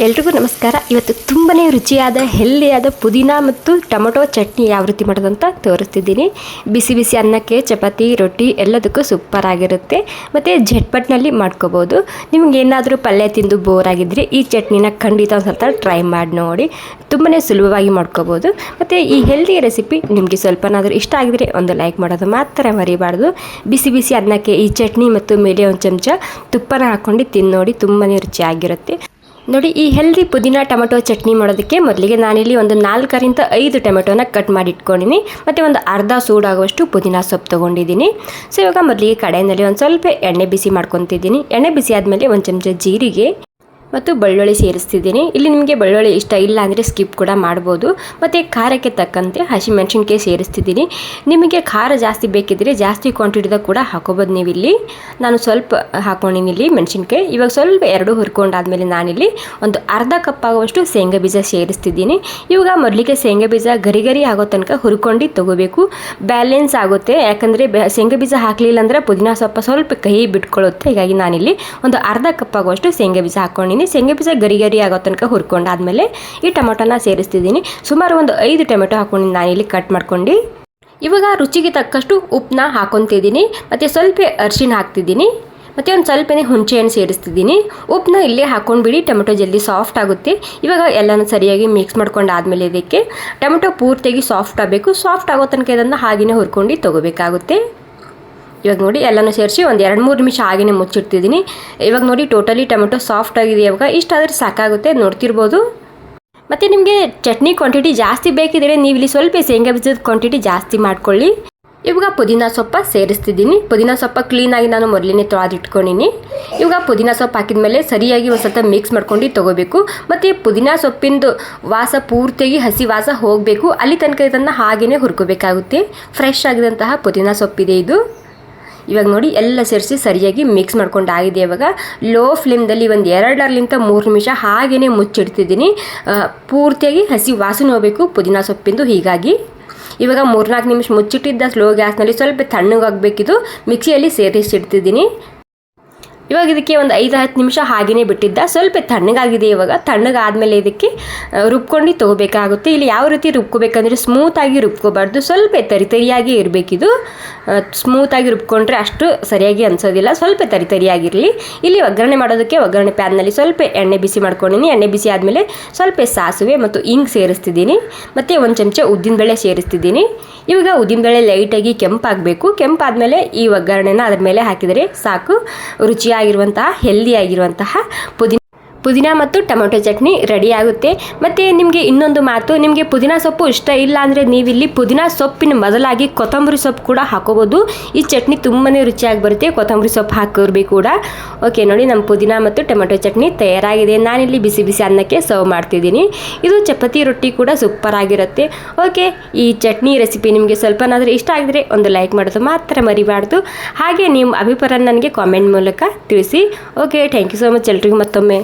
ಎಲ್ರಿಗೂ ನಮಸ್ಕಾರ. ಇವತ್ತು ತುಂಬಾ ರುಚಿಯಾದ ಹೆಲ್ದಿಯಾದ ಪುದೀನ ಮತ್ತು ಟೊಮೊಟೊ ಚಟ್ನಿ ಯಾವ ರೀತಿ ಮಾಡೋದಂತ ತೋರಿಸ್ತಿದ್ದೀನಿ. ಬಿಸಿ ಬಿಸಿ ಅನ್ನಕ್ಕೆ, ಚಪಾತಿ, ರೊಟ್ಟಿ ಎಲ್ಲದಕ್ಕೂ ಸೂಪರ್ ಆಗಿರುತ್ತೆ ಮತ್ತು ಝಟ್ಪಟ್ನಲ್ಲಿ ಮಾಡ್ಕೋಬೋದು. ನಿಮ್ಗೆ ಏನಾದರೂ ಪಲ್ಯ ತಿಂದು ಬೋರ್ ಆಗಿದ್ದರೆ ಈ ಚಟ್ನಿನ ಖಂಡಿತ ಒಂದು ಸ್ವಲ್ಪ ಟ್ರೈ ಮಾಡಿ ನೋಡಿ. ತುಂಬಾ ಸುಲಭವಾಗಿ ಮಾಡ್ಕೋಬೋದು. ಮತ್ತು ಈ ಹೆಲ್ದಿ ರೆಸಿಪಿ ನಿಮಗೆ ಸ್ವಲ್ಪನಾದರೂ ಇಷ್ಟ ಆಗಿದರೆ ಒಂದು ಲೈಕ್ ಮಾಡೋದು ಮಾತ್ರ ಮರಿಬಾರ್ದು. ಬಿಸಿ ಬಿಸಿ ಅನ್ನಕ್ಕೆ ಈ ಚಟ್ನಿ ಮತ್ತು ಮೇಲೆ ಒಂದು ಚಮಚ ತುಪ್ಪನ ಹಾಕ್ಕೊಂಡು ತಿಂದು ನೋಡಿ, ತುಂಬಾ ರುಚಿಯಾಗಿರುತ್ತೆ. ನೋಡಿ, ಈ ಹೆಲ್ದಿ ಪುದೀನ ಟೊಮೆಟೊ ಚಟ್ನಿ ಮಾಡೋದಕ್ಕೆ ಮೊದಲಿಗೆ ನಾನಿಲ್ಲಿ ಒಂದು 4ರಿಂದ 5 ಟೊಮೆಟೊನ ಕಟ್ ಮಾಡಿ ಇಟ್ಕೊಂಡಿನಿ ಮತ್ತು ಒಂದು ಅರ್ಧ ಸೂಡಾಗುವಷ್ಟು ಪುದೀನ ಸೊಪ್ಪು ತೊಗೊಂಡಿದ್ದೀನಿ. ಸೊ ಇವಾಗ ಮೊದಲಿಗೆ ಕಡಾಯಿನಲ್ಲಿ ಒಂದು ಸ್ವಲ್ಪ ಎಣ್ಣೆ ಬಿಸಿ ಮಾಡ್ಕೊತಿದ್ದೀನಿ. ಎಣ್ಣೆ ಬಿಸಿ ಆದಮೇಲೆ ಒಂದು ಚಮಚ ಜೀರಿಗೆ ಮತ್ತು ಬೆಳ್ಳುಳ್ಳಿ ಸೇರಿಸ್ತಿದ್ದೀನಿ. ಇಲ್ಲಿ ನಿಮಗೆ ಬೆಳ್ಳುಳ್ಳಿ ಇಷ್ಟ ಇಲ್ಲ ಅಂದರೆ ಸ್ಕಿಪ್ ಕೂಡ ಮಾಡ್ಬೋದು. ಮತ್ತು ಖಾರಕ್ಕೆ ತಕ್ಕಂತೆ ಹಸಿಮೆಣಸಿನ್ಕಾಯಿ ಸೇರಿಸ್ತಿದ್ದೀನಿ. ನಿಮಗೆ ಖಾರ ಜಾಸ್ತಿ ಬೇಕಿದ್ದರೆ ಜಾಸ್ತಿ ಕ್ವಾಂಟಿಟಿದಾಗ ಕೂಡ ಹಾಕೋಬೋದು ನೀವು. ಇಲ್ಲಿ ನಾನು ಸ್ವಲ್ಪ ಹಾಕೊಂಡಿನಿ ಇಲ್ಲಿ ಮೆಣಸಿನ್ಕಾಯಿ. ಇವಾಗ ಸ್ವಲ್ಪ ಎರಡು ಹುರ್ಕೊಂಡಾದ್ಮೇಲೆ ನಾನಿಲ್ಲಿ ಒಂದು ಅರ್ಧ ಕಪ್ ಆಗುವಷ್ಟು ಶೇಂಗಾ ಬೀಜ ಸೇರಿಸ್ತಿದ್ದೀನಿ. ಇವಾಗ ಮೊದಲಿಗೆ ಶೇಂಗಾ ಬೀಜ ಗರಿ ಗರಿ ಆಗೋ ತನಕ ಹುರ್ಕೊಂಡು ತೊಗೋಬೇಕು. ಬ್ಯಾಲೆನ್ಸ್ ಆಗುತ್ತೆ, ಯಾಕಂದರೆ ಶೇಂಗಾ ಬೀಜ ಹಾಕಲಿಲ್ಲ ಅಂದರೆ ಪುದೀನ ಸ್ವಲ್ಪ ಕಹಿ ಬಿಟ್ಕೊಳ್ಳುತ್ತೆ. ಹೀಗಾಗಿ ನಾನಿಲ್ಲಿ ಒಂದು ಅರ್ಧ ಕಪ್ ಆಗುವಷ್ಟು ಶೇಂಗಾ ಬೀಜ ಹಾಕ್ಕೊಂಡಿನಿ. ಶೇಂಗಾ ಬೀಜ ಗರಿ ಗರಿ ಆಗೋ ತನಕ ಹುರ್ಕೊಂಡಾದ್ಮೇಲೆ ಈ ಟೊಮೊಟೊನ ಸೇರಿಸ್ತಿದ್ದೀನಿ. ಸುಮಾರು ಒಂದು 5 ಟೊಮೆಟೊ ಹಾಕೊಂಡು ನಾನಿಲ್ಲಿ ಕಟ್ ಮಾಡ್ಕೊಂಡು ಇವಾಗ ರುಚಿಗೆ ತಕ್ಕಷ್ಟು ಉಪ್ಪನ್ನ ಹಾಕೊತಿದ್ದೀನಿ ಮತ್ತು ಸ್ವಲ್ಪ ಅರಿಶಿನ ಹಾಕ್ತಿದ್ದೀನಿ ಮತ್ತು ಒಂದು ಸ್ವಲ್ಪನೇ ಹುಣಸೆಹಣ್ಣು ಸೇರಿಸ್ತಿದ್ದೀನಿ. ಉಪ್ಪನ್ನ ಇಲ್ಲೇ ಹಾಕೊಂಡ್ಬಿಡಿ, ಟೊಮೆಟೊ ಜಲ್ದಿ ಸಾಫ್ಟ್ ಆಗುತ್ತೆ. ಇವಾಗ ಎಲ್ಲನೂ ಸರಿಯಾಗಿ ಮಿಕ್ಸ್ ಮಾಡ್ಕೊಂಡಾದ್ಮೇಲೆ ಇದಕ್ಕೆ ಟೊಮೆಟೊ ಪೂರ್ತಿಯಾಗಿ ಸಾಫ್ಟ್ ಆಗಬೇಕು. ಸಾಫ್ಟ್ ಆಗೋ ತನಕ ಇದನ್ನು ಹಾಗೆಯೇ ಹುರ್ಕೊಂಡು ತೊಗೋಬೇಕಾಗುತ್ತೆ. ಇವಾಗ ನೋಡಿ ಎಲ್ಲನೂ ಸೇರಿಸಿ ಒಂದು 2-3 ನಿಮಿಷ ಹಾಗೆಯೇ ಮುಚ್ಚಿಡ್ತಿದ್ದೀನಿ. ಇವಾಗ ನೋಡಿ ಟೋಟಲಿ ಟೊಮೆಟೊ ಸಾಫ್ಟ್ ಆಗಿದೆ. ಇವಾಗ ಇಷ್ಟಾದರೆ ಸಾಕಾಗುತ್ತೆ, ನೋಡ್ತಿರ್ಬೋದು. ಮತ್ತು ನಿಮಗೆ ಚಟ್ನಿ ಕ್ವಾಂಟಿಟಿ ಜಾಸ್ತಿ ಬೇಕಿದ್ರೆ ನೀವು ಇಲ್ಲಿ ಸ್ವಲ್ಪ ಶೇಂಗಾ ಬೀಜದ ಕ್ವಾಂಟಿಟಿ ಜಾಸ್ತಿ ಮಾಡ್ಕೊಳ್ಳಿ. ಇವಾಗ ಪುದೀನ ಸೊಪ್ಪು ಸೇರಿಸ್ತಿದ್ದೀನಿ. ಪುದೀನ ಸೊಪ್ಪು ಕ್ಲೀನಾಗಿ ನಾನು ಮೊದಲೇ ತೊಳೆದಿಟ್ಕೊಂಡಿನಿ. ಇವಾಗ ಪುದೀನ ಸೊಪ್ಪು ಹಾಕಿದ ಸರಿಯಾಗಿ ಒಂದು ಸ್ವಲ್ಪ ಮಿಕ್ಸ್ ಮಾಡ್ಕೊಂಡು ತೊಗೋಬೇಕು. ಮತ್ತು ಪುದೀನ ಸೊಪ್ಪಿಂದು ವಾಸ ಪೂರ್ತಿಯಾಗಿ ಹಸಿ ವಾಸ ಹೋಗಬೇಕು. ಅಲ್ಲಿ ತನಕ ಇದನ್ನು ಹಾಗೆಯೇ ಹುರ್ಕೋಬೇಕಾಗುತ್ತೆ. ಫ್ರೆಶ್ ಆಗಿದಂತಹ ಪುದೀನ ಸೊಪ್ಪಿದೆ ಇದು. ಇವಾಗ ನೋಡಿ ಎಲ್ಲ ಸೇರಿಸಿ ಸರಿಯಾಗಿ ಮಿಕ್ಸ್ ಮಾಡ್ಕೊಂಡು ಆಗಿದೆ. ಇವಾಗ ಲೋ ಫ್ಲೇಮ್ದಲ್ಲಿ ಒಂದು 2-3 ನಿಮಿಷ ಹಾಗೆಯೇ ಮುಚ್ಚಿಡ್ತಿದ್ದೀನಿ. ಪೂರ್ತಿಯಾಗಿ ಹಸಿ ವಾಸನೆ ಹೋಗಬೇಕು ಪುದೀನ ಸೊಪ್ಪಿಂದು. ಹೀಗಾಗಿ ಇವಾಗ 3-4 ನಿಮಿಷ ಮುಚ್ಚಿಟ್ಟಿದ್ದ ಸ್ಲೋ ಗ್ಯಾಸ್ನಲ್ಲಿ ಸ್ವಲ್ಪ ತಣ್ಣಗಾಗಬೇಕಿದು. ಮಿಕ್ಸಿಯಲ್ಲಿ ಸೇರಿಸಿಡ್ತಿದ್ದೀನಿ. ಇವಾಗ ಇದಕ್ಕೆ ಒಂದು 5-10 ನಿಮಿಷ ಹಾಗೆಯೇ ಬಿಟ್ಟಿದ್ದ. ಸ್ವಲ್ಪ ತಣ್ಣಗಾಗಿದೆ. ಇವಾಗ ತಣ್ಣಗಾದ್ಮೇಲೆ ಇದಕ್ಕೆ ರುಬ್ಕೊಂಡು ತೊಗೋಬೇಕಾಗುತ್ತೆ. ಇಲ್ಲಿ ಯಾವ ರೀತಿ ರುಬ್ಕೋಬೇಕಂದ್ರೆ ಸ್ಮೂತಾಗಿ ರುಬ್ಕೋಬಾರ್ದು, ಸ್ವಲ್ಪ ತರಿಯಾಗಿ ಇರಬೇಕಿದು. ಸ್ಮೂತಾಗಿ ರುಬ್ಕೊಂಡ್ರೆ ಅಷ್ಟು ಸರಿಯಾಗಿ ಅನಿಸೋದಿಲ್ಲ, ಸ್ವಲ್ಪ ತರಿಯಾಗಿರಲಿ. ಇಲ್ಲಿ ಒಗ್ಗರಣೆ ಮಾಡೋದಕ್ಕೆ ಒಗ್ಗರಣೆ ಪ್ಯಾನ್ನಲ್ಲಿ ಸ್ವಲ್ಪ ಎಣ್ಣೆ ಬಿಸಿ ಮಾಡ್ಕೊಂಡಿನಿ. ಎಣ್ಣೆ ಬಿಸಿ ಆದಮೇಲೆ ಸ್ವಲ್ಪ ಸಾಸಿವೆ ಮತ್ತು ಇಂಗು ಸೇರಿಸ್ತಿದ್ದೀನಿ ಮತ್ತು ಒಂದು ಚಮಚ ಉದ್ದಿನಬೇಳೆ ಸೇರಿಸ್ತಿದ್ದೀನಿ. ಇವಾಗ ಉದ್ದಿನಬೇಳೆ ಲೈಟಾಗಿ ಕೆಂಪಾಗಬೇಕು. ಕೆಂಪಾದಮೇಲೆ ಈ ಒಗ್ಗರಣೆನ ಅದ್ರ ಮೇಲೆ ಹಾಕಿದರೆ ಸಾಕು. ರುಚಿಯಾಗಿರುವಂತಹ ಹೆಲ್ದಿಯಾಗಿರುವಂತಹ ಪುದೀನ ಮತ್ತು ಟೊಮೆಟೊ ಚಟ್ನಿ ರೆಡಿ ಆಗುತ್ತೆ. ಮತ್ತು ನಿಮಗೆ ಇನ್ನೊಂದು ಮಾತು, ನಿಮಗೆ ಪುದೀನ ಸೊಪ್ಪು ಇಷ್ಟ ಇಲ್ಲ ಅಂದರೆ ನೀವಿಲ್ಲಿ ಪುದೀನ ಸೊಪ್ಪಿನ ಬದಲಾಗಿ ಕೊತ್ತಂಬರಿ ಸೊಪ್ಪು ಕೂಡ ಹಾಕೋಬೋದು. ಈ ಚಟ್ನಿ ತುಂಬಾ ರುಚಿಯಾಗಿ ಬರುತ್ತೆ, ಕೊತ್ತಂಬರಿ ಸೊಪ್ಪು ಹಾಕೋರ್ಬೇಕು ಕೂಡ. ಓಕೆ ನೋಡಿ, ನಮ್ಮ ಪುದೀನ ಮತ್ತು ಟೊಮೆಟೊ ಚಟ್ನಿ ತಯಾರಾಗಿದೆ. ನಾನಿಲ್ಲಿ ಬಿಸಿ ಬಿಸಿ ಅನ್ನಕ್ಕೆ ಸರ್ವ್ ಮಾಡ್ತಿದ್ದೀನಿ. ಇದು ಚಪಾತಿ ರೊಟ್ಟಿ ಕೂಡ ಸೂಪರ್ ಆಗಿರುತ್ತೆ. ಓಕೆ, ಈ ಚಟ್ನಿ ರೆಸಿಪಿ ನಿಮಗೆ ಸ್ವಲ್ಪನಾದರೂ ಇಷ್ಟ ಆಗಿದ್ರೆ ಒಂದು ಲೈಕ್ ಮಾಡೋದು ಮಾತ್ರ ಮರಿಬಾರ್ದು. ಹಾಗೆ ನಿಮ್ಮ ಅಭಿಪ್ರಾಯ ನನಗೆ ಕಾಮೆಂಟ್ ಮೂಲಕ ತಿಳಿಸಿ. Okay, thank you so much ಎಲ್ರಿಗೂ ಮತ್ತೊಮ್ಮೆ.